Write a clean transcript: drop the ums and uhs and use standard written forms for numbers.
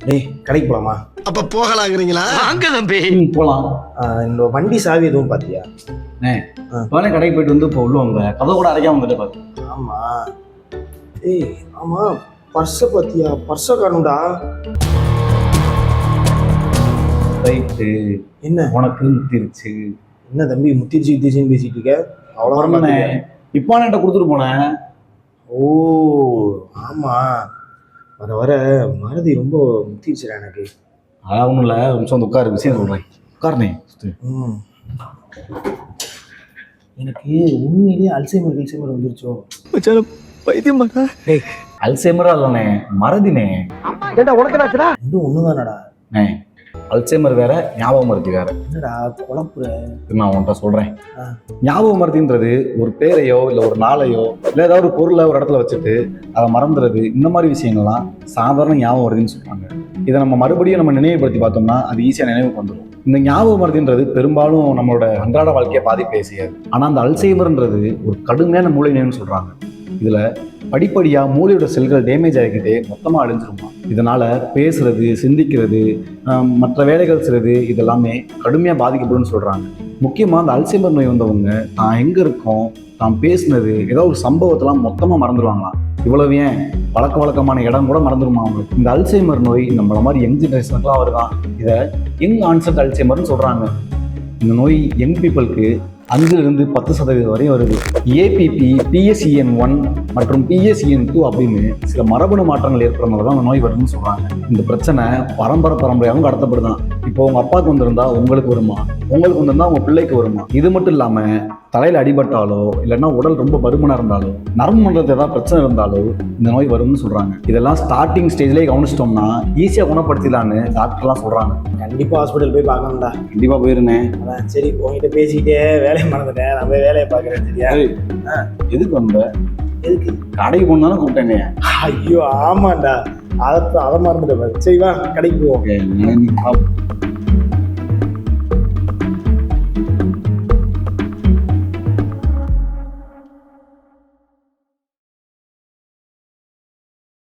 டேய் கடைக்கு போலாமா? அப்ப போகலாங்கிறீங்களா? வாங்க தம்பி. போலாம். இந்த வண்டி சாவி எதுவும் பார்த்தியா? இப்போனே கடைக்கு போயிட்டு வந்து இப்போ உள்ள வந்த கதை கூட அடைக்காம வந்துட்டு பாரு. ஆமா. ஏய் ஆமா, பர்ஸை பார்த்தியா? பர்ஸை காணும்டா. ரைட்டு. என்ன உனக்கு முத்திருச்சு. என்ன தம்பி முத்திருச்சின்னு பேசிட்டு இருக்க? அவ்வளோதானே. இப்போ என்கிட்ட கொடுத்துட்டு போனேன். ஓ ஆமா, வர வர மறதி ரொம்ப முத்திருச்சுடா எனக்கு. அதான் ஒன்றும் இல்லை, ஒரு நிமிஷம் வந்து உட்காரு, விஷயம் சொல்கிறேன். உட்காருனே. எனக்கு உண்மையிலேயே அல்சைமர் வந்துருச்சோ? பைத்தியம் பண்ணா. டேய் அல்சைமரா இல்லைண்ணே, மறதினே. உனக்கு என்னாச்சுடா? இன்னும் ஒண்ணுதானடா. அல்சைமர் வேற, ஞாபக மருதி வேற. என்னடா குழப்புற? நான் உன்கிட்ட சொல்றேன். ஞாபக மருதின்றது ஒரு பேரையோ இல்லை ஒரு நாளையோ இல்லை ஏதாவது ஒரு பொருளை ஒரு இடத்துல வச்சுட்டு அதை மறந்துடுறது, இந்த மாதிரி விஷயங்கள்லாம் சாதாரண ஞாபக மருதின்னு சொல்றாங்க. இதை நம்ம மறுபடியும் நம்ம நினைவுபடுத்தி பார்த்தோம்னா அது ஈஸியாக நினைவுக்கு வந்துடும். இந்த ஞாபக மருதின்றது பெரும்பாலும் நம்மளோட அன்றாட வாழ்க்கையை பாதிப்பே செய்யாது. ஆனால் அந்த அல்சைமர்ன்றது ஒரு கடுமையான மூளை நோய்னு சொல்றாங்க. இதுல படிப்படியா மூளையோட செல்கள் டேமேஜ் ஆகிக்கிட்டே மொத்தமா அழிஞ்சிருமா. இதனால பேசுறது, சிந்திக்கிறது, மற்ற வேலைகள் செய்யறது இதெல்லாமே கடுமையா பாதிக்கப்படும்னு சொல்றாங்க. முக்கியமா அந்த அல்சைமர் நோய் வந்தவங்க தான் எங்க இருக்கோம், தான் பேசுனது, ஏதோ ஒரு சம்பவத்தெல்லாம் மொத்தமா மறந்துடுவாங்களாம். இவ்வளவு ஏன் வழக்கமான இடம் கூட மறந்துடுமா அவங்களுக்கு. இந்த அல்சைமர் நோய் நம்மள மாதிரி யங் ஜெனரேஷனுக்குலாம் வருதான். இதை யங் ஆன்செட் அல்சைமர்னு சொல்றாங்க. இந்த நோய் யங் பீப்புளுக்கு 5-10% வரையும் வருது. ஏபிபி, PSEN1 மற்றும் PSEN2 அப்படின்னு சில மரபணு மாற்றங்கள் ஏற்படுறதுனால தான் அந்த நோய் வருதுன்னு சொல்றாங்க. இந்த பிரச்சனை பரம்பரையாகவும் கடத்தப்படுதான். இப்போ உங்க அப்பாவுக்கு வந்திருந்தா உங்களுக்கு வருமா, உங்களுக்கு வந்திருந்தா உங்க பிள்ளைக்கு வருமா. இது மட்டும் இல்லாம தலையில அடிபட்டாலோ இல்லைன்னா உடல் ரொம்ப பருமனா இருந்தாலோ நரம்பு மண்டலத்தில் ஏதாவது பிரச்சனை இருந்தாலோ இந்த நோய் வரும்னு சொல்றாங்க. இதெல்லாம் ஸ்டார்டிங் ஸ்டேஜ்லேயே கவனிச்சிட்டோம்னா ஈஸியா குணப்படுத்திடலான்னு டாக்டர்லாம் சொல்றாங்க. கண்டிப்பா ஹாஸ்பிட்டல் போய் பார்க்கணும்டா. கண்டிப்பா போயிருந்தேன். அதான் சரி, உங்ககிட்ட பேசிக்கிட்டே வேலையை மறந்துட்டேன். நான் போய் வேலையை பார்க்குறேன். சரியா? எதுக்கு வந்த? எதுக்கு? கடைக்கு போனாலும் கூப்பிட்டேனே. ஐயோ ஆமாண்டா, அதை மறந்துட்டேன். சரி வா கடைக்கு போவோம்.